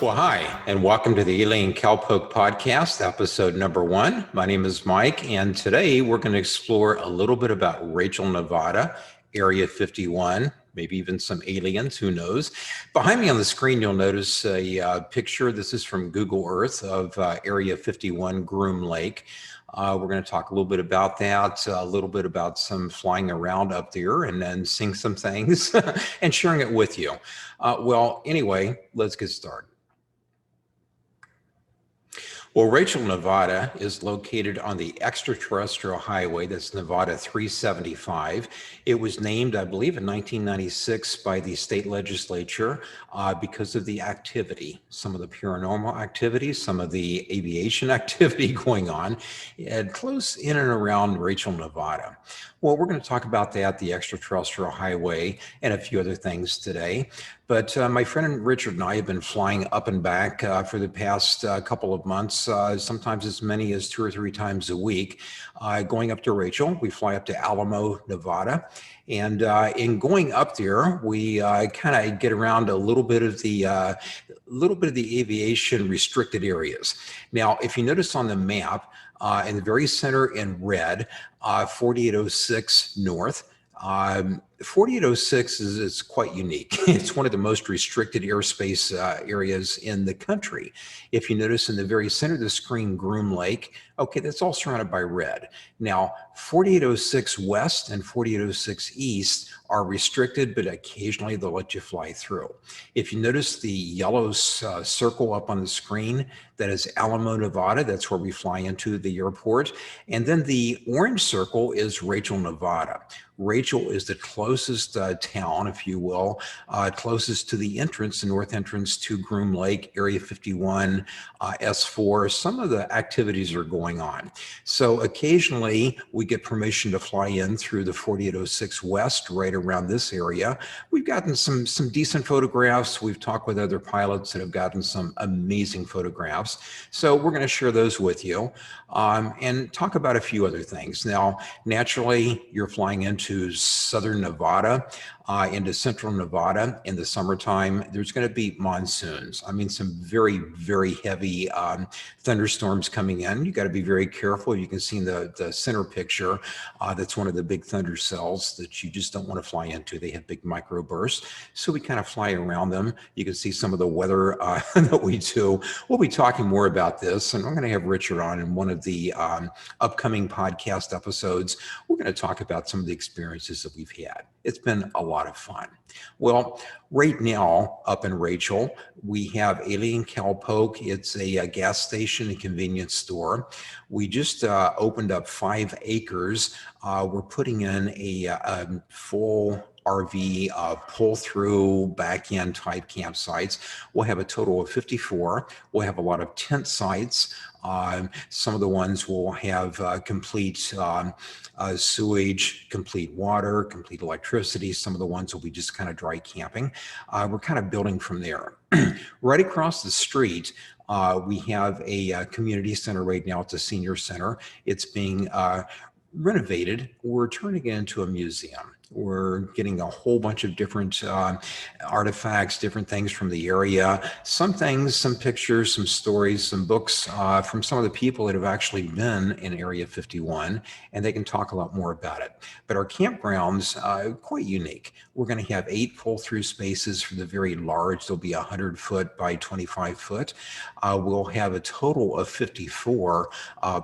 Well, hi, and welcome to the Alien Cowpoke podcast, episode number 1. My name is Mike, and today we're going to explore a little bit about Rachel, Nevada, Area 51, maybe even some aliens, who knows. Behind me on the screen, you'll notice a picture. This is from Google Earth of Area 51, Groom Lake. We're going to talk a little bit about that, a little bit about some flying around up there, and then seeing some things and sharing it with you. Anyway, let's get started. Well, Rachel, Nevada is located on the extraterrestrial highway. That's Nevada 375. It was named, I believe, in 1996 by the state legislature because of the activity, some of the paranormal activity, some of the aviation activity going on close in and around Rachel, Nevada. Well, we're going to talk about that, the extraterrestrial highway, and a few other things today. But my friend Richard and I have been flying up and back for the past couple of months, sometimes as many as 2 or 3 times a week, going up to Rachel. We fly up to Alamo, Nevada. And in going up there, we kind of get around a little bit of the aviation restricted areas. Now, if you notice on the map, in the very center in red, 4806 North. 4806 is quite unique. It's one of the most restricted airspace areas in the country. If you notice in the very center of the screen, Groom Lake, okay, that's all surrounded by red. Now, 4806 West and 4806 East are restricted, but occasionally they'll let you fly through. If you notice the yellow circle up on the screen, that is Alamo, Nevada. That's where we fly into the airport. And then the orange circle is Rachel, Nevada. Rachel is the closest town, if you will, closest to the entrance, the north entrance to Groom Lake, Area 51, S4. Some of the activities are going on. So occasionally we get permission to fly in through the 4806 West, right around this area. We've gotten some decent photographs. We've talked with other pilots that have gotten some amazing photographs. So we're going to share those with you and talk about a few other things. Now, naturally, you're flying into southern Nevada, into central Nevada in the summertime. There's going to be monsoons. I mean, some very, very heavy thunderstorms coming in. You got to be very careful. You can see in the center picture, that's one of the big thunder cells that you just don't want to fly into. They have big microbursts. So we kind of fly around them. You can see some of the weather that we do. We'll be talking more about this, and I'm going to have Richard on in one of the upcoming podcast episodes. We're going to talk about some of the experiences that we've had. It's been a lot of fun. Well, right now up in Rachel, we have Alien Cowpoke. It's a gas station and convenience store. We just opened up 5 acres. We're putting in a full RV pull-through back-end type campsites. We'll have a total of 54. We'll have a lot of tent sites. Some of the ones will have complete sewage, complete water, complete electricity. Some of the ones will be just kind of dry camping. We're kind of building from there. Right across the street, we have a community center right now. It's a senior center. It's being renovated. We're turning it into a museum. We're getting a whole bunch of different artifacts, different things from the area. Some things, some pictures, some stories, some books from some of the people that have actually been in Area 51, and they can talk a lot more about it. But our campground's quite unique. We're going to have 8 pull-through spaces for the very large. There'll be 100 foot by 25 foot. We'll have a total of 54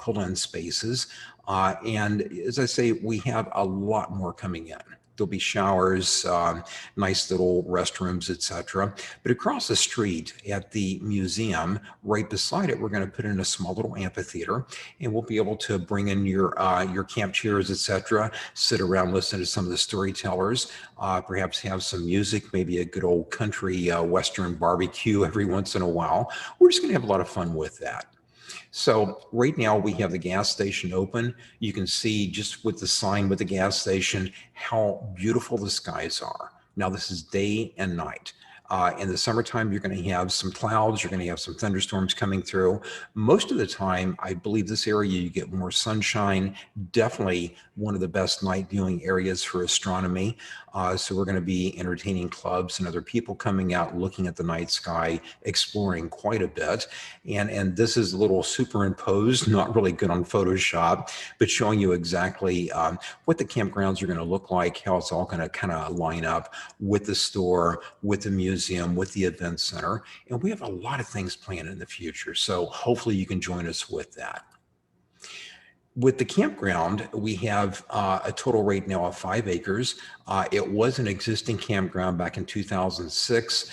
pull-in spaces. And as I say, we have a lot more coming in. There'll be showers, nice little restrooms, etc. But across the street at the museum, right beside it, we're going to put in a small little amphitheater, and we'll be able to bring in your camp chairs, etc. Sit around, listen to some of the storytellers, perhaps have some music, maybe a good old country western barbecue every once in a while. We're just going to have a lot of fun with that. So right now we have the gas station open. You can see just with the sign with the gas station how beautiful the skies are. Now this is day and night. In the summertime, you're going to have some clouds, you're going to have some thunderstorms coming through. Most of the time, I believe this area, you get more sunshine. Definitely one of the best night viewing areas for astronomy. So we're going to be entertaining clubs and other people coming out, looking at the night sky, exploring quite a bit. And this is a little superimposed, not really good on Photoshop, but showing you exactly what the campgrounds are going to look like, how it's all going to kind of line up with the store, with the museum, with the event center. And we have a lot of things planned in the future. So hopefully you can join us with that. With the campground, we have a total right now of 5 acres. It was an existing campground back in 2006.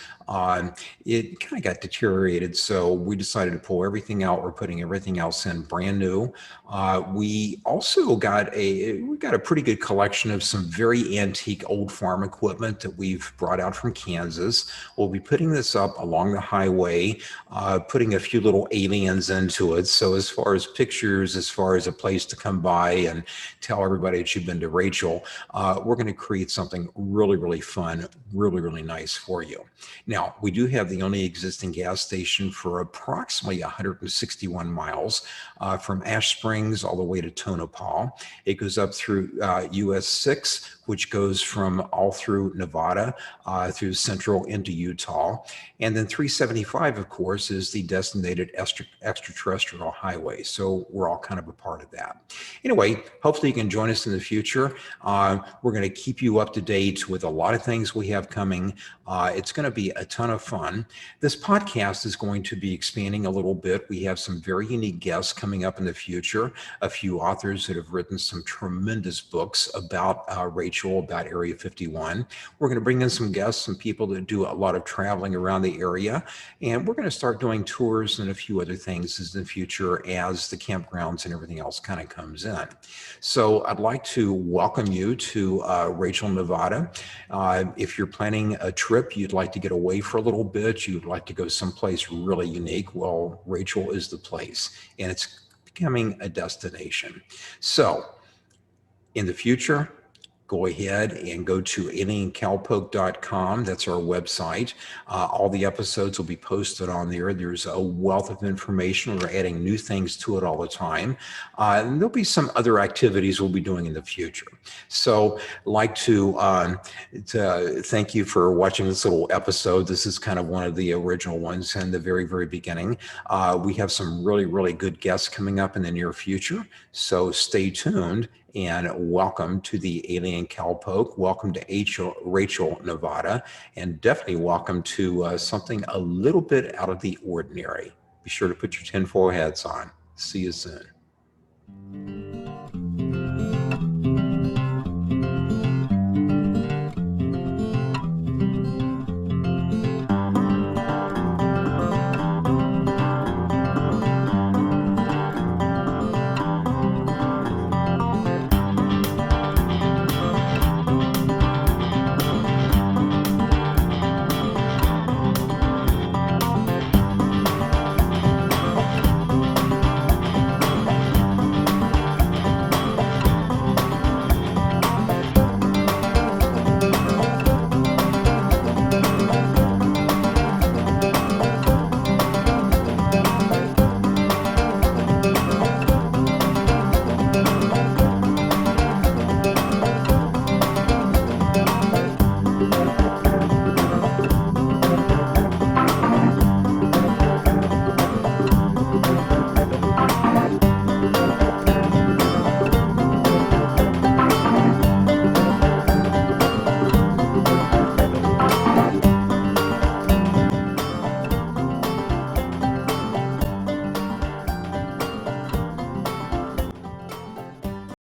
It kind of got deteriorated, so we decided to pull everything out. We're putting everything else in brand new. We also got a pretty good collection of some very antique old farm equipment that we've brought out from Kansas. We'll be putting this up along the highway, putting a few little aliens into it. So as far as pictures, as far as a place to come by and tell everybody that you've been to Rachel, we're going to create something really, really fun, really, really nice for you. Now, we do have the only existing gas station for approximately 161 miles from Ash Springs all the way to Tonopah. It goes up through US 6, which goes from all through Nevada, through central into Utah. And then 375, of course, is the designated extraterrestrial highway. So we're all kind of a part of that. Anyway, hopefully you can join us in the future. We're going to keep you up to date with a lot of things we have coming. It's going to be a ton of fun. This podcast is going to be expanding a little bit. We have some very unique guests coming up in the future, a few authors that have written some tremendous books about Rachel, about Area 51. We're going to bring in some guests, some people that do a lot of traveling around the area, and we're going to start doing tours and a few other things in the future as the campgrounds and everything else kind of comes in. So I'd like to welcome you to Rachel, Nevada. If you're planning a trip, you'd like to get away for a little bit, you'd like to go someplace really unique, well, Rachel is the place, and it's becoming a destination. So in the future, go ahead and go to aliencowpoke.com. That's our website. All the episodes will be posted on there. There's a wealth of information. We're adding new things to it all the time. And there'll be some other activities we'll be doing in the future. So I'd like to thank you for watching this little episode. This is kind of one of the original ones in the very, very beginning. We have some really, really good guests coming up in the near future. So stay tuned. And welcome to the Alien Cowpoke. Welcome to Rachel, Nevada. And definitely welcome to something a little bit out of the ordinary. Be sure to put your tinfoil hats on. See you soon.